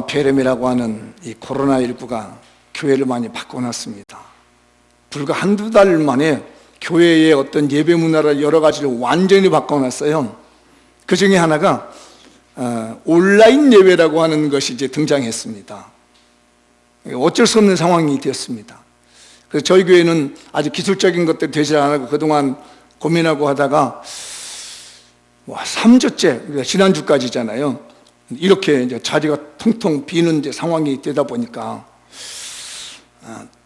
폐렴이라고 하는 이 코로나19가 교회를 많이 바꿔놨습니다. 불과 한두 달 만에 교회의 어떤 예배 문화를 여러 가지를 완전히 바꿔놨어요. 그 중에 하나가 온라인 예배라고 하는 것이 이제 등장했습니다. 어쩔 수 없는 상황이 되었습니다. 그래서 저희 교회는 아주 기술적인 것들이 되지 않고 그동안 고민하고 하다가 3주째, 그러니까 지난주까지잖아요. 이렇게 이제 자리가 텅텅 비는 이제 상황이 되다 보니까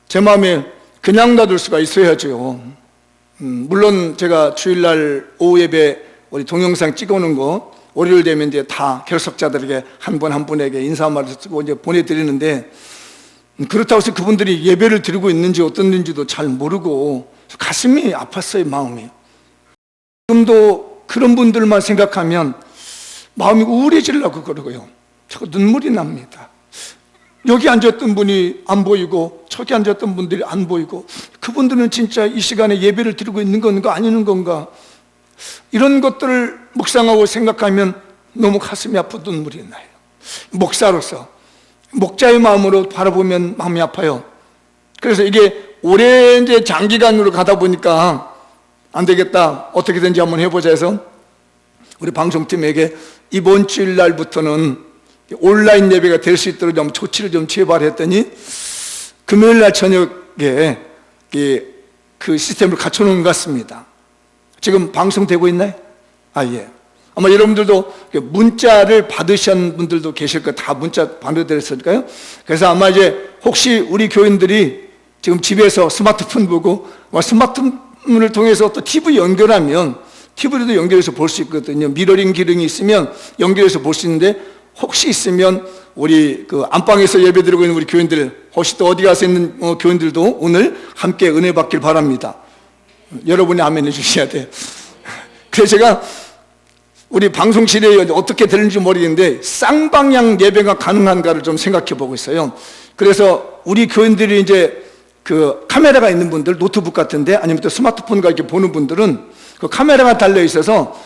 제 마음에 그냥 놔둘 수가 있어야죠. 물론 제가 주일날 오후 예배 우리 동영상 찍어놓은 거 월요일 되면 이제 다 결석자들에게 한 분 한 분에게 인사 말을 쓰고 이제 보내드리는데, 그렇다고 해서 그분들이 예배를 드리고 있는지 어떻는지도 잘 모르고 가슴이 아팠어요. 마음이. 지금도 그런 분들만 생각하면 마음이 우울해지려고 그러고요. 자꾸 눈물이 납니다. 여기 앉았던 분이 안 보이고 저기 앉았던 분들이 안 보이고, 그분들은 진짜 이 시간에 예배를 드리고 있는 건가 아니는 건가, 이런 것들을 묵상하고 생각하면 너무 가슴이 아프고 눈물이 나요. 목사로서, 목자의 마음으로 바라보면 마음이 아파요. 그래서 이게 오래 이제 장기간으로 가다 보니까 안 되겠다, 어떻게든지 한번 해보자 해서 우리 방송팀에게 이번 주일 날부터는 온라인 예배가 될 수 있도록 좀 조치를 좀 취해봤더니 금요일 날 저녁에 그 시스템을 갖춰놓은 것 같습니다. 지금 방송되고 있나요? 예. 아마 여러분들도 문자를 받으신 분들도 계실 거예요. 다 문자 받으셨을까요? 그래서 아마 이제 혹시 우리 교인들이 지금 집에서 스마트폰 보고 스마트폰을 통해서 또 TV 연결하면 TV로도 연결해서 볼 수 있거든요. 미러링 기능이 있으면 연결해서 볼 수 있는데, 혹시 있으면 우리 그 안방에서 예배드리고 있는 우리 교인들, 혹시 또 어디 가서 있는 교인들도 오늘 함께 은혜 받길 바랍니다. 여러분이 아멘 해주셔야 돼요. 그래서 제가 우리 방송실에 어떻게 되는지 모르겠는데 쌍방향 예배가 가능한가를 좀 생각해 보고 있어요. 그래서 우리 교인들이 이제 그 카메라가 있는 분들, 노트북 같은데 아니면 또 스마트폰과 이렇게 보는 분들은 그 카메라가 달려 있어서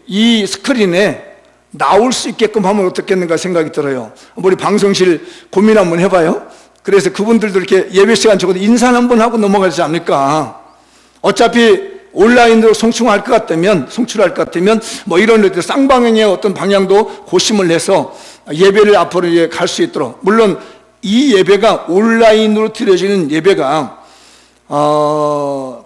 이 스크린에 나올 수 있게끔 하면 어떻겠는가 생각이 들어요. 우리 방송실 고민 한번 해봐요. 그래서 그분들도 이렇게 예배 시간 적어도 인사 한번 하고 넘어가지 않을까. 어차피 온라인으로 송출할 것 같으면 뭐 이런 쌍방향의 어떤 방향도 고심을 해서 예배를 앞으로 갈 수 있도록, 물론 이 예배가 온라인으로 드려지는 예배가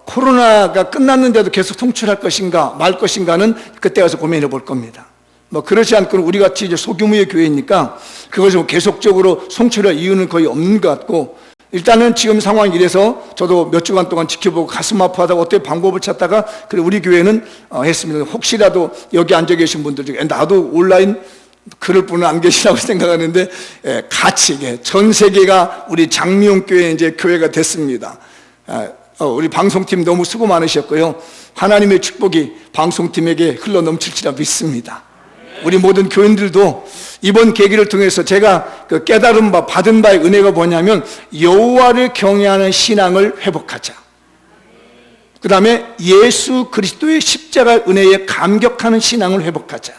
코로나가 끝났는데도 계속 송출할 것인가 말 것인가는 그때 가서 고민해 볼 겁니다. 뭐 그렇지 않고는 우리 같이 이제 소규모의 교회니까 그것을 계속적으로 송출할 이유는 거의 없는 것 같고, 일단은 지금 상황이 이래서 저도 몇 주간 동안 지켜보고 가슴 아파하다가 어떻게 방법을 찾다가 그래 우리 교회는 했습니다. 혹시라도 여기 앉아 계신 분들 중에 나도 온라인 그럴 분은 안 계시라고 생각하는데, 같이 전 세계가 우리 장미용교회 이제 교회가 됐습니다. 우리 방송팀 너무 수고 많으셨고요. 하나님의 축복이 방송팀에게 흘러 넘칠지라 믿습니다. 우리 모든 교인들도 이번 계기를 통해서 제가 그 깨달은 바, 받은 바의 은혜가 뭐냐면 여호와를 경외하는 신앙을 회복하자. 그 다음에 예수 그리스도의 십자가 은혜에 감격하는 신앙을 회복하자.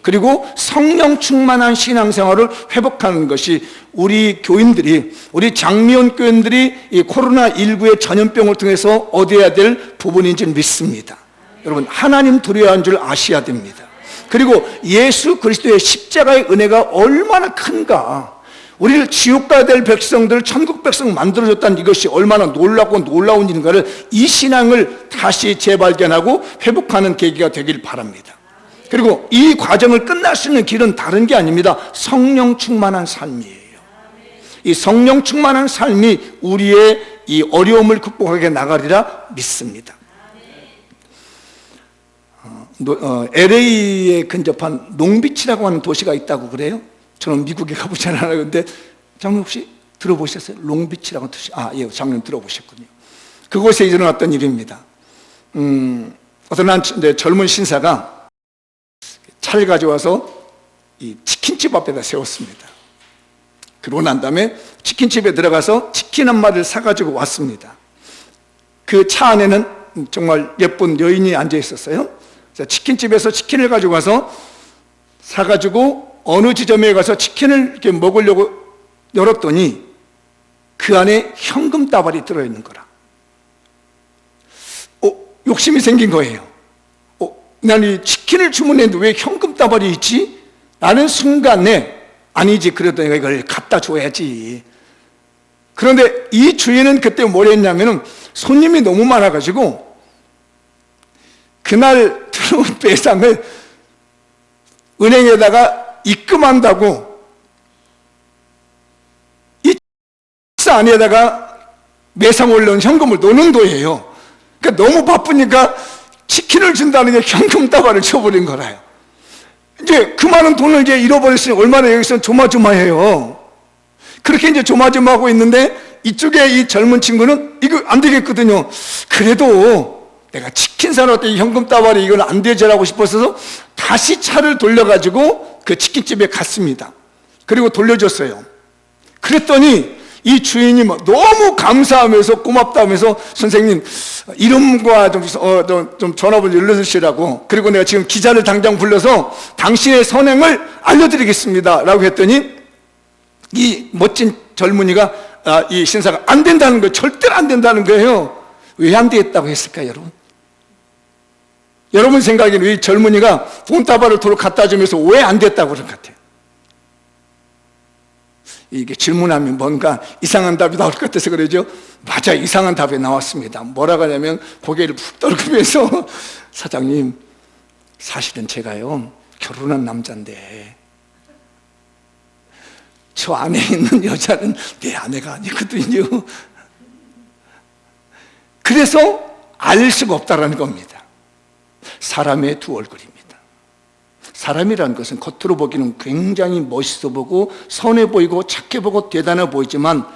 그리고 성령 충만한 신앙생활을 회복하는 것이 우리 교인들이, 우리 장미원 교인들이 이 코로나19의 전염병을 통해서 얻어야 될 부분인지 믿습니다. 여러분, 하나님 두려워하는 줄 아셔야 됩니다. 그리고 예수 그리스도의 십자가의 은혜가 얼마나 큰가, 우리를 지옥 가야 될 백성들을 천국 백성 만들어줬다는 이것이 얼마나 놀랍고 놀라운 일인가를, 이 신앙을 다시 재발견하고 회복하는 계기가 되길 바랍니다. 그리고 이 과정을 끝날 수 있는 길은 다른 게 아닙니다. 성령 충만한 삶이에요. 이 성령 충만한 삶이 우리의 이 어려움을 극복하게 나가리라 믿습니다. LA에 근접한 롱비치라고 하는 도시가 있다고 그래요. 저는 미국에 가보지 않았는데 장님 혹시 들어보셨어요? 롱비치라고 하는 도시. 예, 장님 들어보셨군요. 그곳에 일어났던 일입니다. 어떤 한 젊은 신사가 차를 가져와서 이 치킨집 앞에다 세웠습니다. 그러고 난 다음에 치킨집에 들어가서 치킨 한 마리를 사가지고 왔습니다. 그 차 안에는 정말 예쁜 여인이 앉아 있었어요. 치킨집에서 치킨을 가지고 와서 사가지고 어느 지점에 가서 치킨을 이렇게 먹으려고 열었더니 그 안에 현금 다발이 들어있는 거라. 욕심이 생긴 거예요. 난 이 치킨을 주문했는데 왜 현금 다발이 있지? 라는 순간에 아니지, 그래도 내가 이걸 갖다 줘야지. 그런데 이 주인은 그때 뭘 했냐면은 손님이 너무 많아가지고 그날 들어온 배상을 은행에다가 입금한다고 이 박스 안에다가 매상 올려온 현금을 넣는 거예요. 그러니까 너무 바쁘니까 치킨을 준다는 게 현금 다발을 쳐버린 거라요. 이제 그 많은 돈을 이제 잃어버렸으니 얼마나 여기서 조마조마해요. 그렇게 이제 조마조마하고 있는데 이쪽에 이 젊은 친구는 이거 안 되겠거든요. 그래도 내가 치킨 사러 때 현금 다발이 이건 안 되지라고 싶어서 다시 차를 돌려가지고 그 치킨집에 갔습니다. 그리고 돌려줬어요. 그랬더니 이 주인이 너무 감사하면서 고맙다면서 선생님 이름과 좀 전화번호 열려주시라고, 그리고 내가 지금 기자를 당장 불러서 당신의 선행을 알려드리겠습니다 라고 했더니 이 멋진 젊은이가 이 신사가 안 된다는 거예요. 절대로 안 된다는 거예요. 왜 안 되겠다고 했을까요, 여러분? 여러분 생각에는 이 젊은이가 돈다발을 도로 갖다 주면서 왜 안 됐다고 그런 것 같아요? 이게 질문하면 뭔가 이상한 답이 나올 것 같아서 그러죠. 맞아, 이상한 답이 나왔습니다. 뭐라고 하냐면 고개를 푹 떨구면서 사장님, 사실은 제가요 결혼한 남자인데 저 안에 있는 여자는 내 아내가 아니거든요. 그래서 알 수가 없다라는 겁니다. 사람의 두 얼굴입니다. 사람이라는 것은 겉으로 보기는 굉장히 멋있어 보고 선해 보이고 착해 보고 대단해 보이지만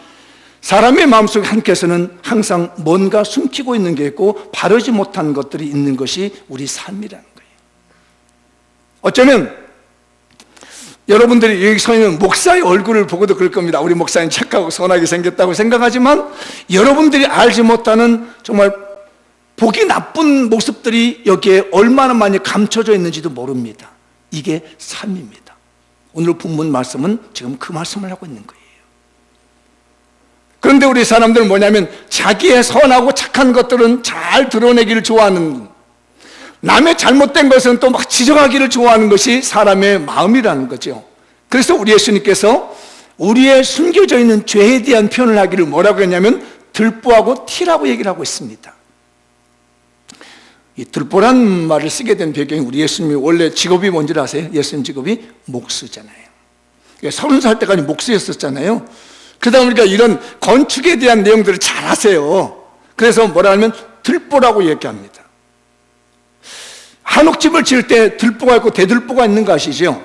사람의 마음속 한켠에서는 항상 뭔가 숨기고 있는 게 있고 바르지 못한 것들이 있는 것이 우리 삶이라는 거예요. 어쩌면 여러분들이 여기 서 있는 목사의 얼굴을 보고도 그럴 겁니다. 우리 목사님 착하고 선하게 생겼다고 생각하지만 여러분들이 알지 못하는 정말 보기 나쁜 모습들이 여기에 얼마나 많이 감춰져 있는지도 모릅니다. 이게 삶입니다. 오늘 본문 말씀은 지금 그 말씀을 하고 있는 거예요. 그런데 우리 사람들은 뭐냐면 자기의 선하고 착한 것들은 잘 드러내기를 좋아하는, 남의 잘못된 것은 또 막 지적하기를 좋아하는 것이 사람의 마음이라는 거죠. 그래서 우리 예수님께서 우리의 숨겨져 있는 죄에 대한 표현을 하기를 뭐라고 했냐면 들보하고 티라고 얘기를 하고 있습니다. 이 들보란 말을 쓰게 된 배경이 우리 예수님이 원래 직업이 뭔지 아세요? 예수님 직업이 목수잖아요. 30살 때까지 목수였었잖아요. 그러다 보니까 이런 건축에 대한 내용들을 잘 아세요. 그래서 뭐라 하면 들보라고 얘기합니다. 한옥집을 지을 때 들보가 있고 대들보가 있는 거 아시죠?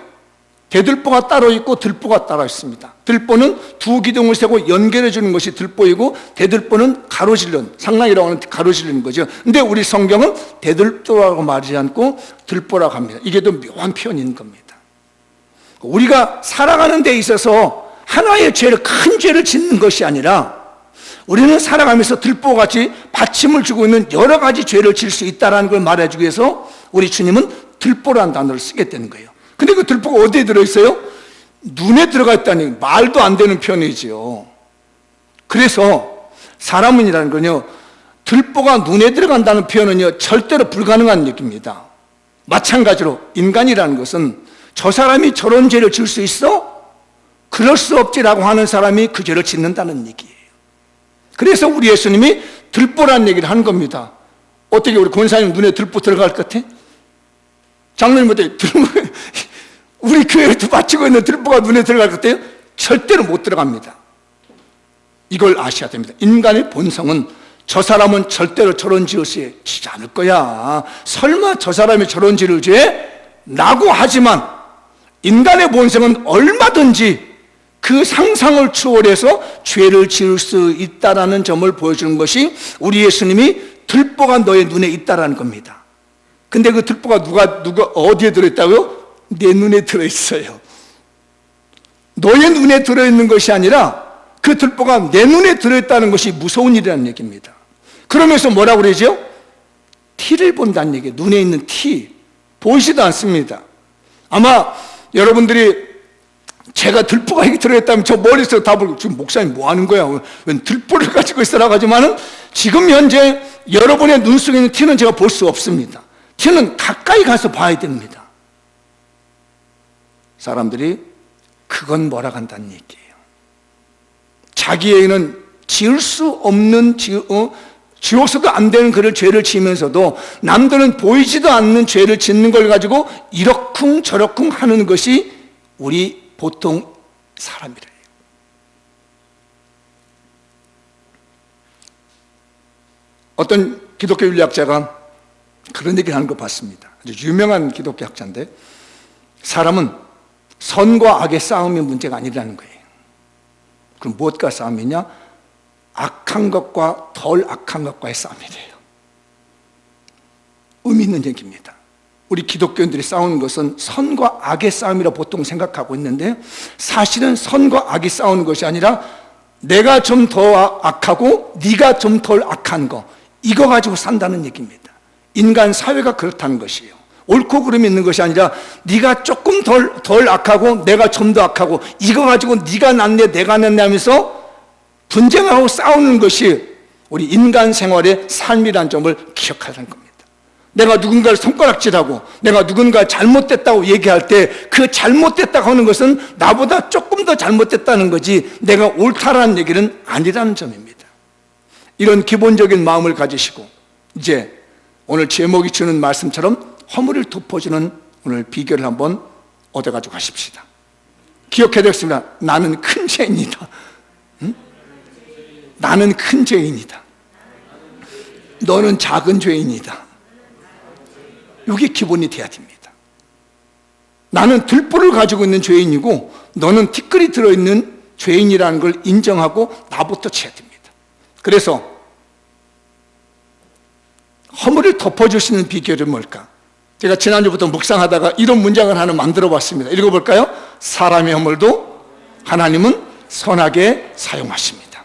대들보가 따로 있고 들보가 따로 있습니다. 들보는 두 기둥을 세고 연결해 주는 것이 들보이고 대들보는 가로질른, 상랑이라고 하는 가로질르는 거죠. 근데 우리 성경은 대들보라고 말하지 않고 들보라고 합니다. 이게 또 묘한 표현인 겁니다. 우리가 살아가는 데 있어서 하나의 죄를, 큰 죄를 짓는 것이 아니라 우리는 살아가면서 들보같이 받침을 주고 있는 여러 가지 죄를 질 수 있다는 걸 말해주기 위해서 우리 주님은 들보라는 단어를 쓰게 되는 거예요. 근데 그 들보가 어디에 들어있어요? 눈에 들어가 있다니 말도 안 되는 표현이지요. 그래서 사람은이라는 건요, 들보가 눈에 들어간다는 표현은요 절대로 불가능한 얘기입니다. 마찬가지로 인간이라는 것은 저 사람이 저런 죄를 질 수 있어? 그럴 수 없지라고 하는 사람이 그 죄를 짓는다는 얘기예요. 그래서 우리 예수님이 들보라는 얘기를 한 겁니다. 어떻게 우리 권사님 눈에 들보 들어갈 것 같아? 장로님 어때? 우리 교회에도 바치고 있는 들보가 눈에 들어갈 것 같아요? 절대로 못 들어갑니다. 이걸 아셔야 됩니다. 인간의 본성은 저 사람은 절대로 저런 짓을 지지 않을 거야. 설마 저 사람이 저런 짓을 죄? 라고 하지만 인간의 본성은 얼마든지 그 상상을 추월해서 죄를 지을 수 있다는 점을 보여주는 것이 우리 예수님이 들보가 너의 눈에 있다는 겁니다. 근데 그 들보가 누가 어디에 들어있다고요? 내 눈에 들어있어요. 너의 눈에 들어있는 것이 아니라 그 들보가 내 눈에 들어있다는 것이 무서운 일이라는 얘기입니다. 그러면서 뭐라고 그러죠? 티를 본다는 얘기예요. 눈에 있는 티. 보이지도 않습니다. 아마 여러분들이 제가 들보가 여기 들어있다면 저 머릿속에 답을, 지금 목사님 뭐 하는 거야? 왜 들보를 가지고 있으라고 하지만은 지금 현재 여러분의 눈 속에 있는 티는 제가 볼 수 없습니다. 티는 가까이 가서 봐야 됩니다. 사람들이 그건 뭐라 한다는 얘기예요. 자기에게는 지을 수 없는, 지워서도 안 되는 그를 죄를 지으면서도 남들은 보이지도 않는 죄를 짓는 걸 가지고 이러쿵 저러쿵 하는 것이 우리 보통 사람이래요. 어떤 기독교 윤리학자가 그런 얘기를 하는 거 봤습니다. 아주 유명한 기독교 학자인데, 사람은 선과 악의 싸움이 문제가 아니라는 거예요. 그럼 무엇과 싸움이냐? 악한 것과 덜 악한 것과의 싸움이래요. 의미 있는 얘기입니다. 우리 기독교인들이 싸우는 것은 선과 악의 싸움이라 보통 생각하고 있는데, 사실은 선과 악이 싸우는 것이 아니라 내가 좀 더 악하고 네가 좀 덜 악한 거, 이거 가지고 산다는 얘기입니다. 인간 사회가 그렇다는 것이에요. 옳고 그름이 있는 것이 아니라 네가 조금 덜 악하고 내가 좀 더 악하고, 이거 가지고 네가 낫네 내가 낫네 하면서 분쟁하고 싸우는 것이 우리 인간 생활의 삶이라는 점을 기억하라는 겁니다. 내가 누군가를 손가락질하고 내가 누군가 잘못됐다고 얘기할 때 그 잘못됐다고 하는 것은 나보다 조금 더 잘못됐다는 거지 내가 옳다라는 얘기는 아니라는 점입니다. 이런 기본적인 마음을 가지시고 이제 오늘 제목이 주는 말씀처럼 허물을 덮어주는 오늘 비결을 한번 얻어가지고 가십시다. 기억해야 되겠습니다. 나는 큰 죄인이다. 응? 나는 큰 죄인이다. 너는 작은 죄인이다. 이게 기본이 돼야 됩니다. 나는 들보를 가지고 있는 죄인이고 너는 티끌이 들어있는 죄인이라는 걸 인정하고 나부터 쳐야 됩니다. 그래서 허물을 덮어주시는 비결은 뭘까? 제가 지난주부터 묵상하다가 이런 문장을 하나 만들어 봤습니다. 읽어볼까요? 사람의 허물도 하나님은 선하게 사용하십니다.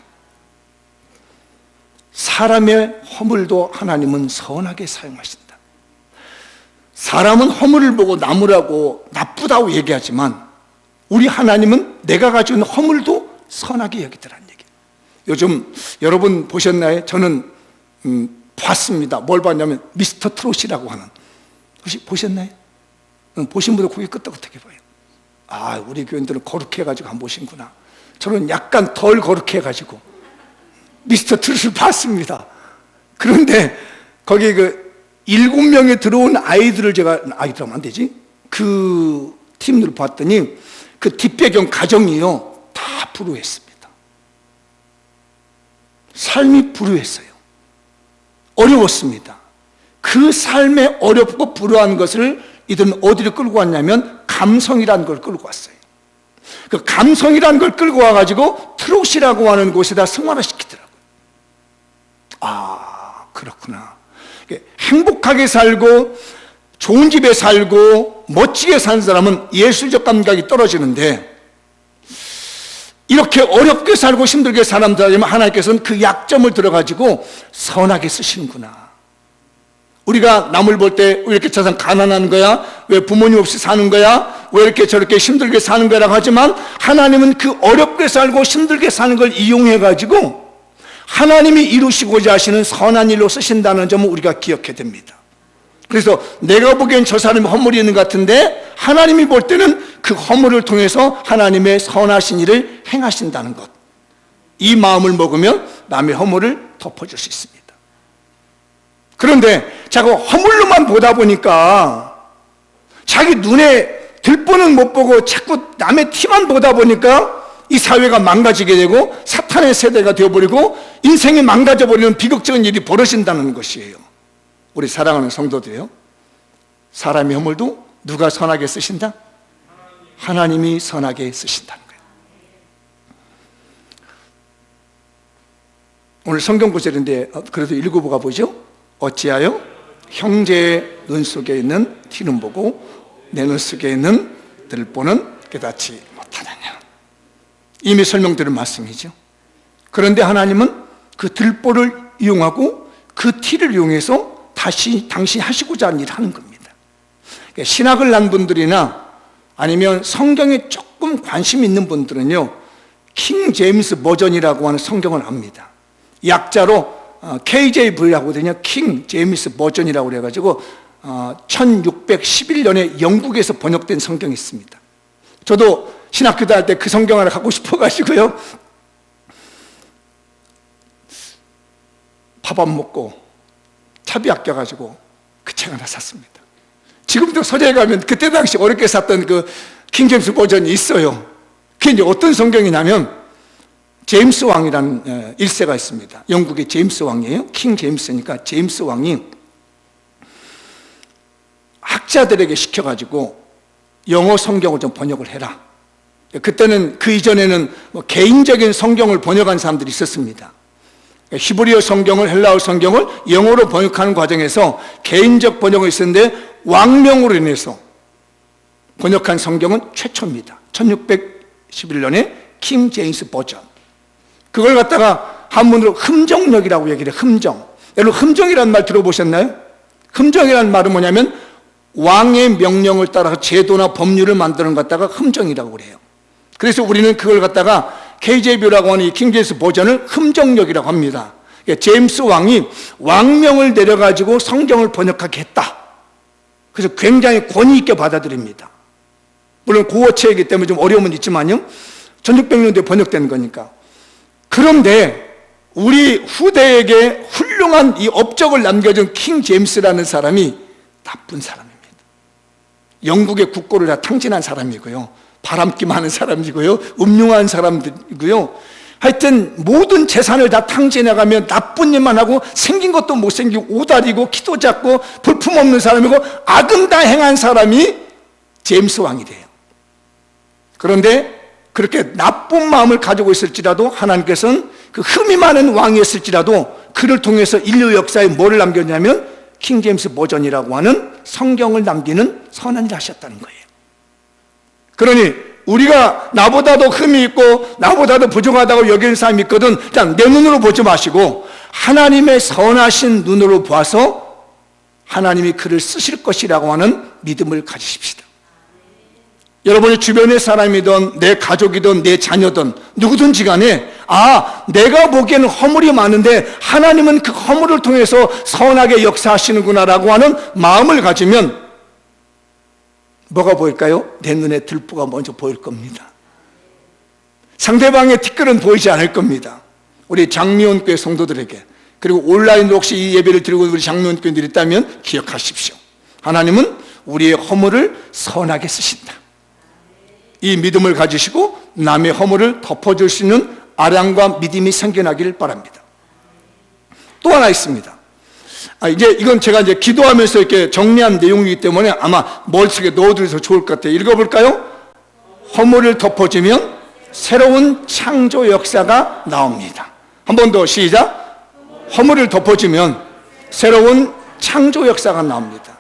사람의 허물도 하나님은 선하게 사용하신다. 사람은 허물을 보고 나무라고 나쁘다고 얘기하지만 우리 하나님은 내가 가지고 있는 허물도 선하게 여기더라는 얘기예요. 요즘 여러분 보셨나요? 저는 봤습니다. 뭘 봤냐면 미스터 트롯이라고 하는, 혹시 보셨나요? 보신 분들 고개 끄덕끄덕해 봐요. 아, 우리 교인들은 거룩해가지고 안 보신구나. 저는 약간 덜 거룩해가지고 미스터 트롯을 봤습니다. 그런데 거기 7명에 들어온 아이들을 제가, 아이들하면 안 되지? 그 팀들을 봤더니 그 뒷배경 가정이요, 다 불우했습니다. 삶이 불우했어요. 어려웠습니다. 그 삶에 어렵고 불우한 것을 이들은 어디로 끌고 왔냐면 감성이라는 걸 끌고 왔어요. 그 감성이라는 걸 끌고 와가지고 트롯이라고 하는 곳에다 승화시키더라고요. 아, 그렇구나. 행복하게 살고 좋은 집에 살고 멋지게 사는 사람은 예술적 감각이 떨어지는데, 이렇게 어렵게 살고 힘들게 사는 사람은 하나님께서는 그 약점을 들어가지고 선하게 쓰시는구나. 우리가 남을 볼 때 왜 이렇게 세상 가난한 거야? 왜 부모님 없이 사는 거야? 왜 이렇게 저렇게 힘들게 사는 거라고 하지만 하나님은 그 어렵게 살고 힘들게 사는 걸 이용해가지고 하나님이 이루시고자 하시는 선한 일로 쓰신다는 점을 우리가 기억해야 됩니다. 그래서 내가 보기엔 저 사람이 허물이 있는 것 같은데 하나님이 볼 때는 그 허물을 통해서 하나님의 선하신 일을 행하신다는 것, 이 마음을 먹으면 남의 허물을 덮어줄 수 있습니다. 그런데 자꾸 허물로만 보다 보니까 자기 눈에 들보는 못 보고 자꾸 남의 티만 보다 보니까 이 사회가 망가지게 되고 사탄의 세대가 되어버리고 인생이 망가져버리는 비극적인 일이 벌어진다는 것이에요. 우리 사랑하는 성도들이요, 사람의 허물도 누가 선하게 쓰신다? 하나님이 선하게 쓰신다는 거예요. 오늘 성경 구절인데 그래도 읽어보가 보죠. 어찌하여 형제의 눈 속에 있는 티는 보고 내 눈 속에 있는 들보는 깨닫지 못하느냐. 이미 설명드린 말씀이죠. 그런데 하나님은 그 들보를 이용하고 그 티를 이용해서 다시 당신이 하시고자 하는 일을 하는 겁니다. 신학을 난 분들이나 아니면 성경에 조금 조금 관심 있는 분들은요, 킹 제임스 버전이라고 하는 성경을 압니다. 약자로 KJV라고 하거든요. 킹 제임스 버전이라고 그래가지고 1611년에 영국에서 번역된 성경이 있습니다. 저도 신학교 다닐 때 그 성경 하나 갖고 싶어가지고요, 밥 안 먹고 차비 아껴가지고 그 책 하나 샀습니다. 지금도 서재에 가면 그때 당시 어렵게 샀던 그 킹제임스 버전이 있어요. 그게 이제 어떤 성경이냐면, 제임스 왕이라는 1세가 있습니다. 영국의 제임스 왕이에요. 킹 제임스니까 제임스 왕이 학자들에게 시켜가지고 영어 성경을 좀 번역을 해라. 그때는, 그 이전에는 개인적인 성경을 번역한 사람들이 있었습니다. 히브리어 성경을, 헬라어 성경을 영어로 번역하는 과정에서 개인적 번역이 있었는데, 왕명으로 인해서 번역한 성경은 최초입니다. 1611년에 킹 제임스 버전. 그걸 갖다가 한문으로 흠정력이라고 얘기를 해요. 흠정. 여러분, 흠정이라는 말 들어보셨나요? 흠정이라는 말은 뭐냐면 왕의 명령을 따라서 제도나 법률을 만드는 것 갖다가 흠정이라고 그래요. 그래서 우리는 그걸 갖다가 KJV라고 하는 이 킹 제임스 버전을 흠정력이라고 합니다. 제임스 왕이 왕명을 내려가지고 성경을 번역하게 했다. 그래서 굉장히 권위 있게 받아들입니다. 물론 고어체이기 때문에 좀 어려움은 있지만요, 1600년도에 번역된 거니까. 그런데 우리 후대에게 훌륭한 이 업적을 남겨준 킹 제임스라는 사람이 나쁜 사람입니다. 영국의 국고를 다 탕진한 사람이고요, 바람기 많은 사람이고요, 음흉한 사람들이고요, 하여튼 모든 재산을 다 탕진해가며 나쁜 일만 하고 생긴 것도 못생기고 오다리고 키도 작고 볼품없는 사람이고 악은 다 행한 사람이 제임스 왕이 돼요. 그런데 그렇게 나쁜 마음을 가지고 있을지라도 하나님께서는 그 흠이 많은 왕이었을지라도 그를 통해서 인류 역사에 뭐를 남겼냐면 킹 제임스 버전이라고 하는 성경을 남기는 선한 일을 하셨다는 거예요. 그러니 우리가 나보다도 흠이 있고 나보다도 부족하다고 여기는 사람이 있거든, 그냥 내 눈으로 보지 마시고 하나님의 선하신 눈으로 봐서 하나님이 그를 쓰실 것이라고 하는 믿음을 가지십시다. 여러분의 주변의 사람이든 내 가족이든 내 자녀든 누구든지 간에 내가 보기에는 허물이 많은데 하나님은 그 허물을 통해서 선하게 역사하시는구나라고 하는 마음을 가지면 뭐가 보일까요? 내 눈에 들보가 먼저 보일 겁니다. 상대방의 티끌은 보이지 않을 겁니다. 우리 장미원교회 성도들에게, 그리고 온라인으로 혹시 이 예배를 드리고 우리 장미원교회들이 있다면 기억하십시오. 하나님은 우리의 허물을 선하게 쓰신다. 이 믿음을 가지시고 남의 허물을 덮어줄 수 있는 아량과 믿음이 생겨나기를 바랍니다. 또 하나 있습니다. 이제 이건 제가 이제 기도하면서 이렇게 정리한 내용이기 때문에 아마 머릿속에 넣어두셔서 좋을 것 같아요. 읽어볼까요? 허물을 덮어주면 새로운 창조 역사가 나옵니다. 한 번 더 시작. 허물을 덮어주면 새로운 창조 역사가 나옵니다.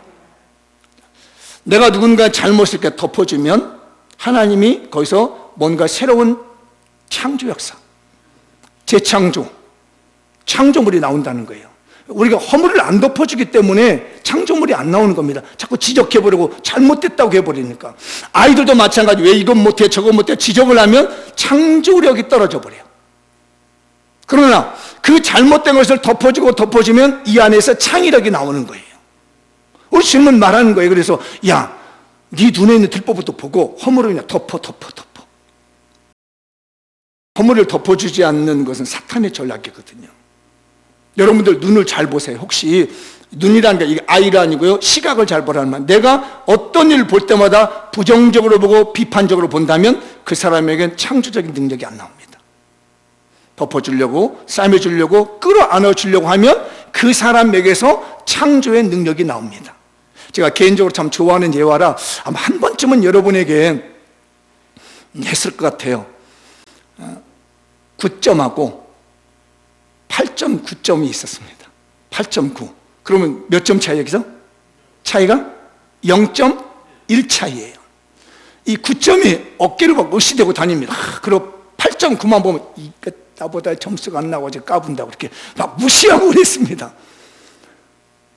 내가 누군가 잘못을 이렇게 덮어주면 하나님이 거기서 뭔가 새로운 창조 역사, 재창조, 창조물이 나온다는 거예요. 우리가 허물을 안 덮어주기 때문에 창조물이 안 나오는 겁니다. 자꾸 지적해버리고 잘못됐다고 해버리니까. 아이들도 마찬가지. 왜 이건 못해 저건 못해 지적을 하면 창조력이 떨어져 버려요. 그러나 그 잘못된 것을 덮어주면 이 안에서 창의력이 나오는 거예요. 우리 주님은 말하는 거예요. 그래서 네 눈에 있는 들보부터 보고 허물을 그냥 덮어. 허물을 덮어주지 않는 것은 사탄의 전략이거든요. 여러분들 눈을 잘 보세요. 혹시 눈이라는 게 이게 아이가 아니고요, 시각을 잘 보라는 말. 내가 어떤 일을 볼 때마다 부정적으로 보고 비판적으로 본다면 그 사람에겐 창조적인 능력이 안 나옵니다. 덮어주려고, 싸매주려고, 끌어안아주려고 하면 그 사람에게서 창조의 능력이 나옵니다. 제가 개인적으로 참 좋아하는 예화라 아마 한 번쯤은 여러분에게 했을 것 같아요. 9점하고 8.9점이 있었습니다. 8.9. 그러면 몇 점 차이 여기서? 차이가 0.1 차이예요. 이 9점이 어깨를 막 으시대고 다닙니다. 그리고 8.9만 보면 이게 나보다 점수가 안 나고 까분다고 이렇게 막 무시하고 그랬습니다.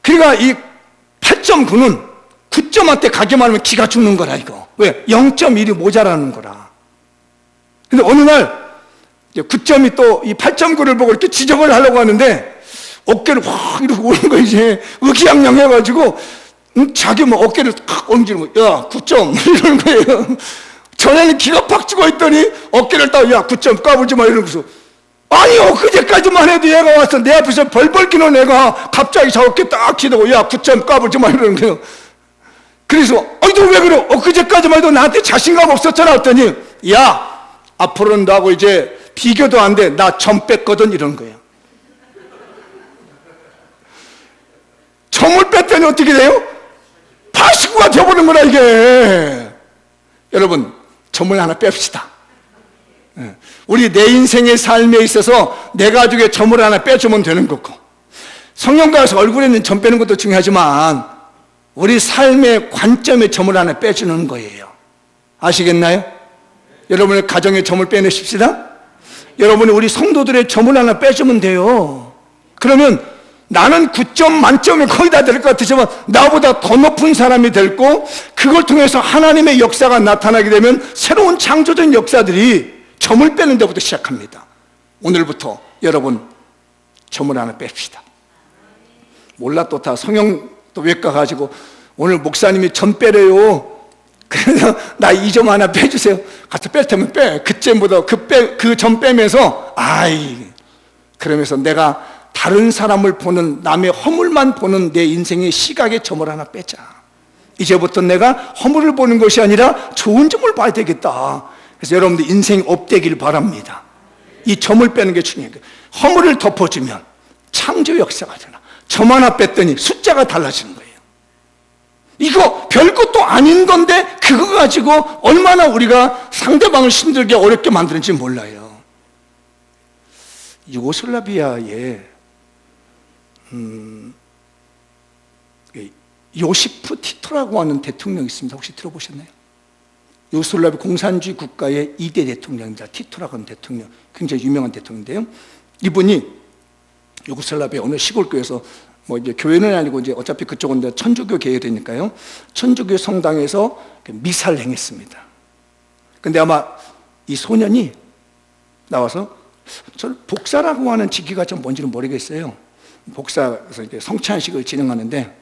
그러니까 이 8.9는 9점한테 가기만 하면 기가 죽는 거라 이거. 왜? 0.1이 모자라는 거라. 근데 어느 날 9점이 또 이 8.9를 보고 이렇게 지적을 하려고 하는데 어깨를 확 이렇게 오는 거 이제 의기양양해가지고 자기 뭐 어깨를 탁 옮기는 거야. 야 9점 이러는 거예요. 전에는 기가 팍 죽어 있더니 어깨를 딱 야 9점 까불지 마 이러면서 아니 엊그제까지만 해도 얘가 와서 내 앞에서 벌벌 끼는 애가 갑자기 저 어깨 딱 기대고 야 9점 까불지 마 이러는 거예요. 그래서 아니 너 왜 그래? 엊그제까지만 해도 나한테 자신감 없었잖아 했더니 야 앞으로는 나하고 이제 비교도 안 돼. 나 점 뺐거든 이러는 거예요. 점을 뺐더니 어떻게 돼요? 89가 되어버린 거라 이게. 여러분 점을 하나 뺍시다. 우리 내 인생의 삶에 있어서 내 가족의 점을 하나 빼주면 되는 거고, 성령 가서 얼굴에 있는 점 빼는 것도 중요하지만 우리 삶의 관점의 점을 하나 빼주는 거예요. 아시겠나요? 여러분의 가정의 점을 빼내십시다. 여러분이 우리 성도들의 점을 하나 빼주면 돼요. 그러면 나는 9점 만점에 거의 다 될 것 같지만 나보다 더 높은 사람이 됐고, 그걸 통해서 하나님의 역사가 나타나게 되면 새로운 창조적인 역사들이 점을 빼는 데부터 시작합니다. 오늘부터 여러분 점을 하나 뺍시다. 몰라 또 다 성형 또 외과 가지고 오늘 목사님이 점 빼래요. 그래서 나 이 점 하나 빼주세요. 가서 뺄 테면 빼. 그쯤보다 그 점 빼면서 그러면서 내가 다른 사람을 보는, 남의 허물만 보는 내 인생의 시각의 점을 하나 빼자. 이제부터 내가 허물을 보는 것이 아니라 좋은 점을 봐야 되겠다. 그래서 여러분들 인생 업되길 바랍니다. 이 점을 빼는 게 중요해요. 허물을 덮어주면 창조 역사가 되나. 점 하나 뺐더니 숫자가 달라지는 거예요. 이거 별것도 아닌 건데 그거 가지고 얼마나 우리가 상대방을 힘들게 어렵게 만드는지 몰라요. 유고슬라비아에 요시프 티토라고 하는 대통령이 있습니다. 혹시 들어보셨나요? 유고슬라비아 공산주의 국가의 2대 대통령입니다. 티토라고 하는 대통령, 굉장히 유명한 대통령인데요. 이분이 유고슬라비아 어느 시골교회에서 뭐 이제 교회는 아니고 이제 어차피 그쪽은 천주교 계열이니까요. 천주교 성당에서 미사를 행했습니다. 근데 아마 이 소년이 나와서 저를 복사라고 하는 직위가 좀 뭔지는 모르겠어요. 복사에서 이제 성찬식을 진행하는데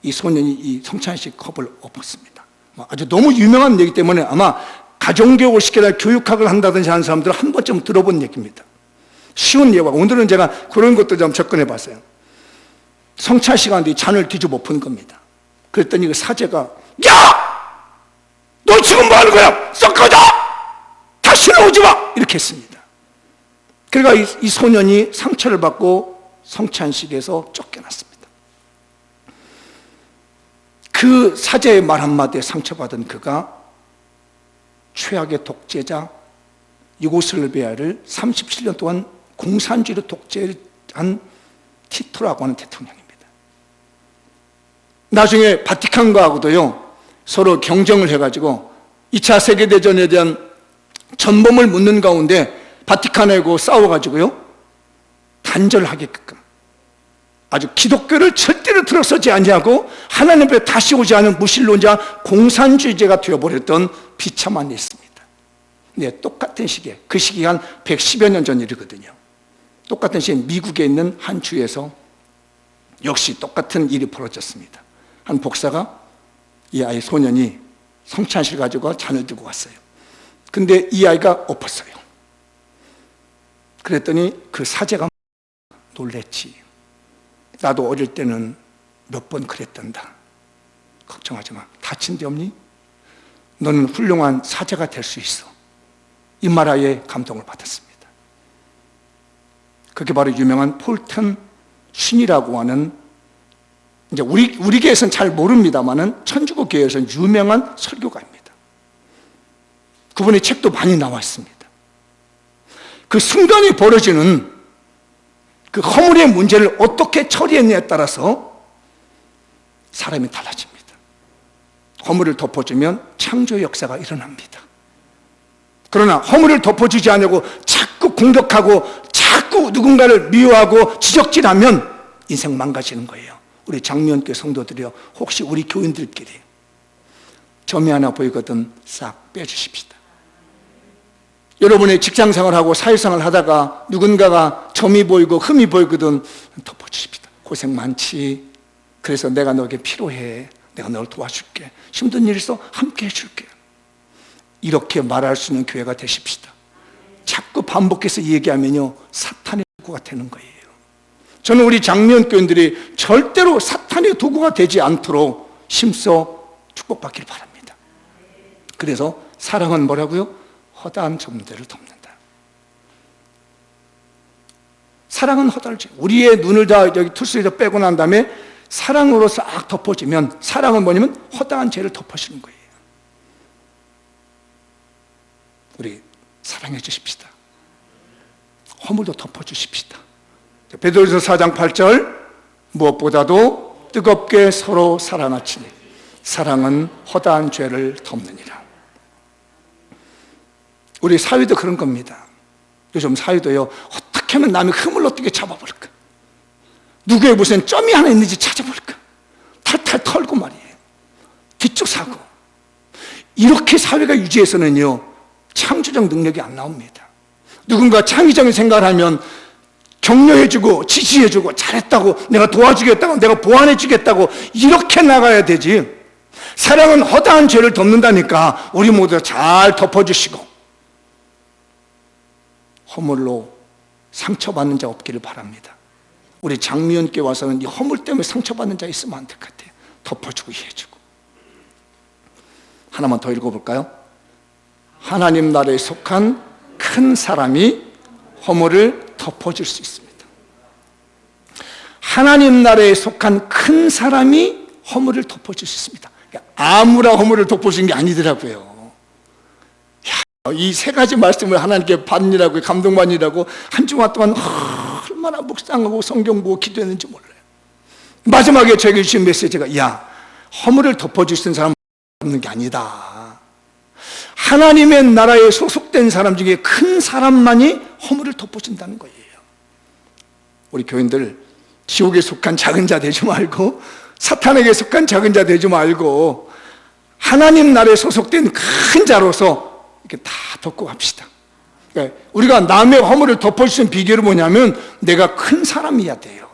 이 소년이 이 성찬식 컵을 엎었습니다. 아주 너무 유명한 얘기 때문에 아마 가정교육을 시켜야 교육학을 한다든지 하는 사람들은 한 번쯤 들어본 얘기입니다. 쉬운 예와 오늘은 제가 그런 것도 좀 접근해 봤어요. 성찬 시간에 잔을 뒤집어 엎은 겁니다. 그랬더니 그 사제가 야! 너 지금 뭐 하는 거야? 썩 꺼져! 다시는 오지 마! 이렇게 했습니다. 그러니까 이 소년이 상처를 받고 성찬식에서 쫓겨났습니다. 그 사제의 말 한마디에 상처받은 그가 최악의 독재자 유고슬라비아를 37년 동안 공산주의로 독재한 티토라고 하는 대통령입니다. 나중에 바티칸과하고도요 서로 경쟁을 해가지고 2차 세계대전에 대한 전범을 묻는 가운데 바티칸하고 싸워가지고요 단절하게끔 아주 기독교를 절대로 들어서지 아니하고 하나님 앞에 다시 오지 않은 무신론자 공산주의자가 되어버렸던 비참한 일이 있습니다. 네, 똑같은 시기에, 그 시기가 한 110여 년 전 일이거든요. 똑같은 시기에 미국에 있는 한 주에서 역시 똑같은 일이 벌어졌습니다. 한 목사가 이 아이 소년이 성찬식 가지고 잔을 들고 왔어요. 근데 이 아이가 엎었어요. 그랬더니 그 사제가 놀랬지. 나도 어릴 때는 몇 번 그랬단다. 걱정하지 마. 다친 데 없니? 너는 훌륭한 사제가 될 수 있어. 이 말하에 감동을 받았습니다. 그게 바로 유명한 폴튼 쉰이라고 하는, 이제 우리 교회에서는 잘 모릅니다만은 천주교 교회에서는 유명한 설교가입니다. 그분의 책도 많이 나와 있습니다. 그 순간이 벌어지는 그 허물의 문제를 어떻게 처리했냐에 따라서 사람이 달라집니다. 허물을 덮어주면 창조 역사가 일어납니다. 그러나 허물을 덮어주지 않고 자꾸 공격하고 자꾸 누군가를 미워하고 지적질하면 인생 망가지는 거예요. 우리 장미원교회 성도들이요, 혹시 우리 교인들끼리 점이 하나 보이거든 싹 빼주십시다. 여러분의 직장생활하고 사회생활 하다가 누군가가 점이 보이고 흠이 보이거든 덮어주십시다. 고생 많지. 그래서 내가 너에게 필요해. 내가 너를 도와줄게. 힘든 일 있어? 함께 해줄게. 이렇게 말할 수 있는 교회가 되십시다. 자꾸 반복해서 얘기하면요, 사탄의 도구가 되는 거예요. 저는 우리 장미연 교인들이 절대로 사탄의 도구가 되지 않도록 힘써 축복받기를 바랍니다. 그래서 사랑은 뭐라고요? 허다한 점들을 덮는다. 사랑은 허다를 줘. 우리의 눈을 다 여기 투수에서 빼고 난 다음에 사랑으로 싹 덮어지면, 사랑은 뭐냐면 허다한 죄를 덮어주는 거예요. 우리 사랑해 주십시다. 허물도 덮어주십시다. 베드로전서 4장 8절, 무엇보다도 뜨겁게 서로 사랑하시니 사랑은 허다한 죄를 덮느니라. 우리 사회도 그런 겁니다. 요즘 사회도요, 어떻게 하면 남의 흠을 어떻게 잡아볼까? 누구의 무슨 점이 하나 있는지 찾아볼까? 탈탈 털고 말이에요. 뒤쪽 사고. 이렇게 사회가 유지해서는요, 창조적 능력이 안 나옵니다. 누군가 창의적인 생각을 하면 격려해주고 지지해주고 잘했다고, 내가 도와주겠다고, 내가 보완해주겠다고 이렇게 나가야 되지. 사랑은 허다한 죄를 덮는다니까 우리 모두 잘 덮어주시고 허물로 상처받는 자 없기를 바랍니다. 우리 장미연께 와서는 이 허물 때문에 상처받는 자 있으면 안 될 것 같아요. 덮어주고 이해해주고. 하나만 더 읽어볼까요? 하나님 나라에 속한 큰 사람이 허물을 덮어줄 수 있습니다. 하나님 나라에 속한 큰 사람이 허물을 덮어줄 수 있습니다. 아무나 허물을 덮어주는 게 아니더라고요. 이 세 가지 말씀을 하나님께 받으라고, 감동받으라고 한 주간 동안 얼마나 묵상하고 성경 보고 기도했는지 몰라요. 마지막에 저에게 주신 메시지가, 야, 허물을 덮어줄 수 있는 사람은 없는 게 아니다. 하나님의 나라에 소속된 사람 중에 큰 사람만이 허물을 덮어준다는 거예요. 우리 교인들, 지옥에 속한 작은 자 되지 말고, 사탄에게 속한 작은 자 되지 말고, 하나님 나라에 소속된 큰 자로서 이렇게 다 덮고 갑시다. 그러니까 우리가 남의 허물을 덮어주는 비결은 뭐냐면, 내가 큰 사람이어야 돼요.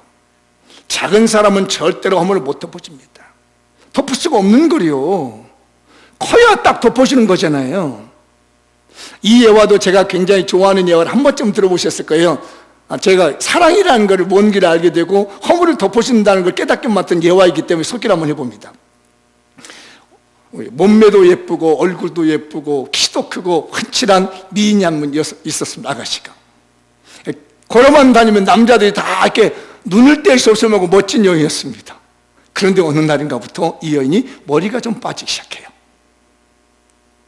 작은 사람은 절대로 허물을 못 덮어줍니다. 덮을 수가 없는 거요. 커야 딱 덮어주는 거잖아요. 이 예화도 제가 굉장히 좋아하는 예화를 한 번쯤 들어보셨을 거예요. 제가 사랑이라는 것을 뭔 길 알게 되고 허물을 덮어준다는 걸 깨닫게 맡은 예화이기 때문에 소개를 한번 해봅니다. 몸매도 예쁘고 얼굴도 예쁘고 키도 크고 훤칠한 미인이 한 분 있었습니다. 아가씨가. 걸어만 다니면 남자들이 다 이렇게 눈을 뗄 수 없을 만큼 멋진 여인이었습니다. 그런데 어느 날인가부터 이 여인이 머리가 좀 빠지기 시작해요.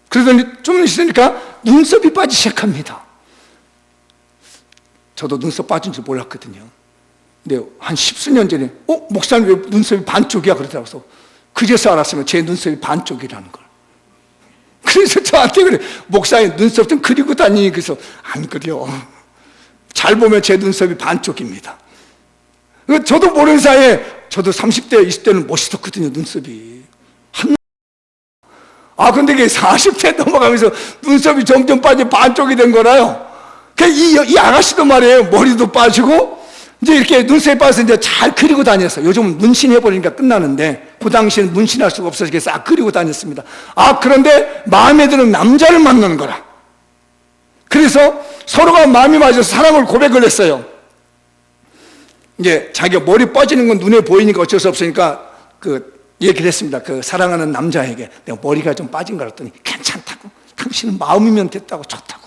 그러더니 좀 있으니까 눈썹이 빠지기 시작합니다. 저도 눈썹 빠진 줄 몰랐거든요. 근데 한 10수년 전에 목사님 왜 눈썹이 반쪽이야? 그러더라고요. 그제서 알았으면 제 눈썹이 반쪽이라는 걸. 그래서 저한테 그래, 목사님 눈썹 좀 그리고 다니니. 그래서 안 그려. 잘 보면 제 눈썹이 반쪽입니다. 저도 모르는 사이에, 저도 30대 20대는 멋있었거든요. 눈썹이 근데 이게 40대 넘어가면서 눈썹이 점점 빠져 반쪽이 된 거라요. 이 아가씨도 말이에요, 머리도 빠지고 이제 이렇게 눈썹이 빠져서 이제 잘 그리고 다녔어요. 요즘은 문신해버리니까 끝나는데 그 당시에는 문신할 수가 없어서 이렇게 싹 그리고 다녔습니다. 그런데 마음에 드는 남자를 만나는 거라. 그래서 서로가 마음이 맞아서 사랑을 고백을 했어요. 이제 자기가 머리 빠지는 건 눈에 보이니까 어쩔 수 없으니까 얘기를 했습니다. 사랑하는 남자에게 내가 머리가 좀 빠진 걸 했더니 괜찮다고, 당신은 마음이면 됐다고, 좋다고.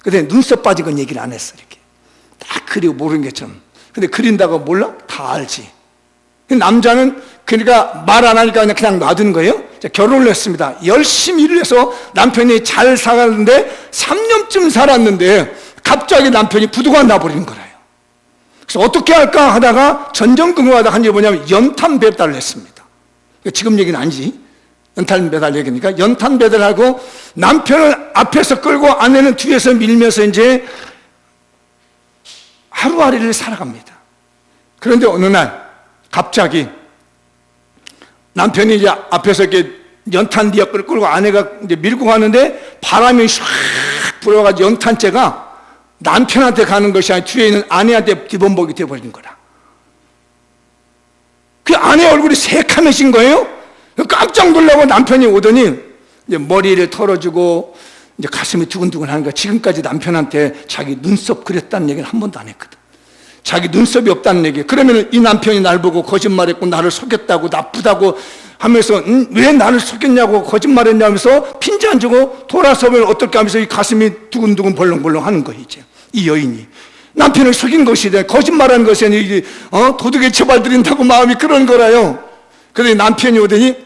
근데 눈썹 빠진 건 얘기를 안 했어. 이렇게 딱 그리고 모르는 것처럼. 근데 그린다고 몰라? 다 알지. 남자는 그러니까 말 안 하니까 그냥 놔두는 거예요. 결혼을 했습니다. 열심히 일을 해서 남편이 잘 살았는데 3년쯤 살았는데 갑자기 남편이 부도가 나버리는 거예요. 그래서 어떻게 할까 하다가 전전긍긍하다 한 게 뭐냐면 연탄 배달을 했습니다. 지금 얘기는 아니지. 연탄 배달 얘기니까 연탄 배달하고 남편을 앞에서 끌고 아내는 뒤에서 밀면서 이제 하루하루를 살아갑니다. 그런데 어느 날 갑자기 남편이 이제 앞에서 이렇게 연탄 디역을 끌고 아내가 이제 밀고 가는데 바람이 샥 불어가지고 연탄재가 남편한테 가는 것이 아니라 뒤에 있는 아내한테 기본복이 되어버린 거라. 그 아내 얼굴이 새카매진 거예요. 깜짝 놀라고 남편이 오더니 이제 머리를 털어주고 이제 가슴이 두근두근 하는 거야. 지금까지 남편한테 자기 눈썹 그렸다는 얘기는 한 번도 안 했거든. 자기 눈썹이 없다는 얘기. 그러면 이 남편이 날 보고 거짓말했고 나를 속였다고 나쁘다고 하면서 왜 나를 속였냐고 거짓말했냐면서 핀지 안 주고 돌아서면 어떨까 하면서 이 가슴이 두근두근 벌렁벌렁 하는 거예요. 이제 이 여인이 남편을 속인 것이 돼. 거짓말하는 것이 아니라 도둑에 처벌드린다고 마음이 그런 거라요. 그러더니 남편이 오더니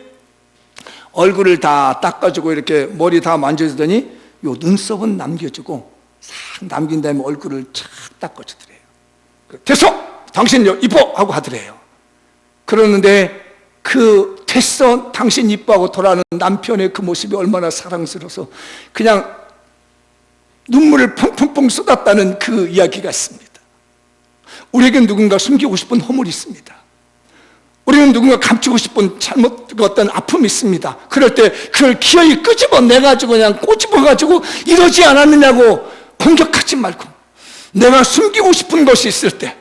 얼굴을 다 닦아주고 이렇게 머리 다 만져주더니 요 눈썹은 남겨주고 싹 남긴 다음에 얼굴을 착 닦아주더래요. 됐어! 당신 이뻐! 하고 하더래요. 그러는데 그 됐어! 당신 이뻐하고 돌아오는 남편의 그 모습이 얼마나 사랑스러워서 그냥 눈물을 펑펑펑 쏟았다는 그 이야기가 있습니다. 우리에겐 누군가 숨기고 싶은 허물이 있습니다. 우리는 누군가 감추고 싶은 잘못 어떤 아픔이 있습니다. 그럴 때 그걸 기어이 끄집어내가지고 그냥 꼬집어가지고 이러지 않았느냐고 공격하지 말고, 내가 숨기고 싶은 것이 있을 때,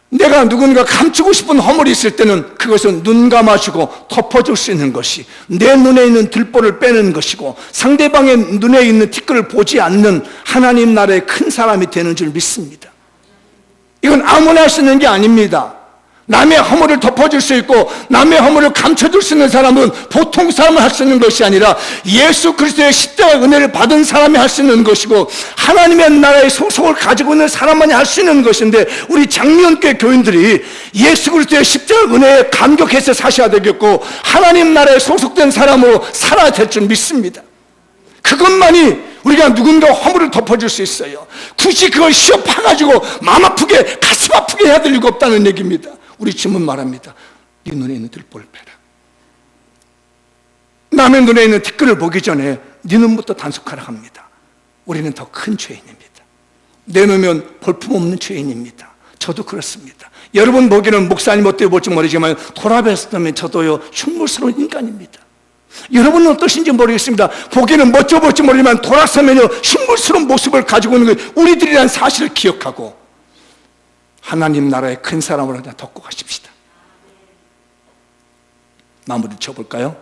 내가 누군가 감추고 싶은 허물이 있을 때는 그것은 눈 감아주고 덮어줄 수 있는 것이 내 눈에 있는 들보를 빼는 것이고 상대방의 눈에 있는 티끌을 보지 않는 하나님 나라의 큰 사람이 되는 줄 믿습니다. 이건 아무나 할 수 있는 게 아닙니다. 남의 허물을 덮어줄 수 있고 남의 허물을 감춰줄 수 있는 사람은 보통 사람은 할 수 있는 것이 아니라 예수 그리스도의 십자가 은혜를 받은 사람이 할 수 있는 것이고 하나님의 나라의 소속을 가지고 있는 사람만이 할 수 있는 것인데, 우리 장로교회 교인들이 예수 그리스도의 십자가 은혜에 감격해서 사셔야 되겠고 하나님 나라에 소속된 사람으로 살아야 될 줄 믿습니다. 그것만이 우리가 누군가 허물을 덮어줄 수 있어요. 굳이 그걸 씌어 파가지고 마음 아프게 가슴 아프게 해야 될 이유가 없다는 얘기입니다. 우리 주문 말합니다. 네 눈에 있는 들보를 빼라. 남의 눈에 있는 티끌을 보기 전에 네 눈부터 단속하라 합니다. 우리는 더 큰 죄인입니다. 내놓으면 볼품없는 죄인입니다. 저도 그렇습니다. 여러분 보기에는 목사님 어떻게 볼지 모르지만 돌아봤으면 저도요 흉물스러운 인간입니다. 여러분은 어떠신지 모르겠습니다. 보기에는 멋져 볼지 모르지만 돌아서면요 흉물스러운 모습을 가지고 있는 거예요. 우리들이란 사실을 기억하고 하나님 나라의 큰 사람으로 그냥 덮고 가십시다. 마무리 쳐볼까요?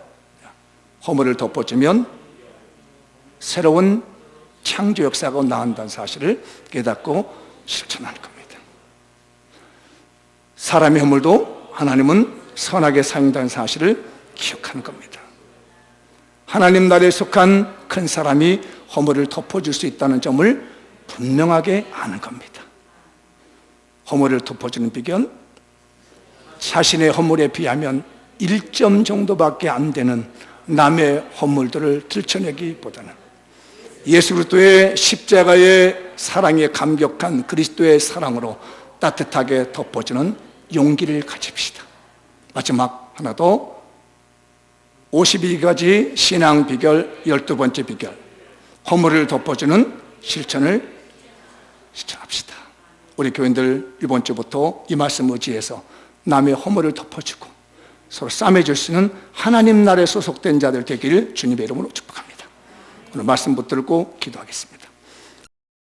허물을 덮어주면 새로운 창조 역사가 나온다는 사실을 깨닫고 실천하는 겁니다. 사람의 허물도 하나님은 선하게 사용한다는 사실을 기억하는 겁니다. 하나님 나라에 속한 큰 사람이 허물을 덮어줄 수 있다는 점을 분명하게 아는 겁니다. 허물을 덮어주는 비결, 자신의 허물에 비하면 1점 정도밖에 안 되는 남의 허물들을 들춰내기보다는 예수 그리스도의 십자가의 사랑에 감격한 그리스도의 사랑으로 따뜻하게 덮어주는 용기를 가집시다. 마지막 하나 더, 52가지 신앙 비결 12번째 비결, 허물을 덮어주는 실천을 실천합시다. 우리 교인들 이번 주부터 이 말씀 의지해서 남의 허물을 덮어주고 서로 싸매줄 수 있는 하나님 나라에 소속된 자들 되기를 주님의 이름으로 축복합니다. 오늘 말씀 붙들고 기도하겠습니다.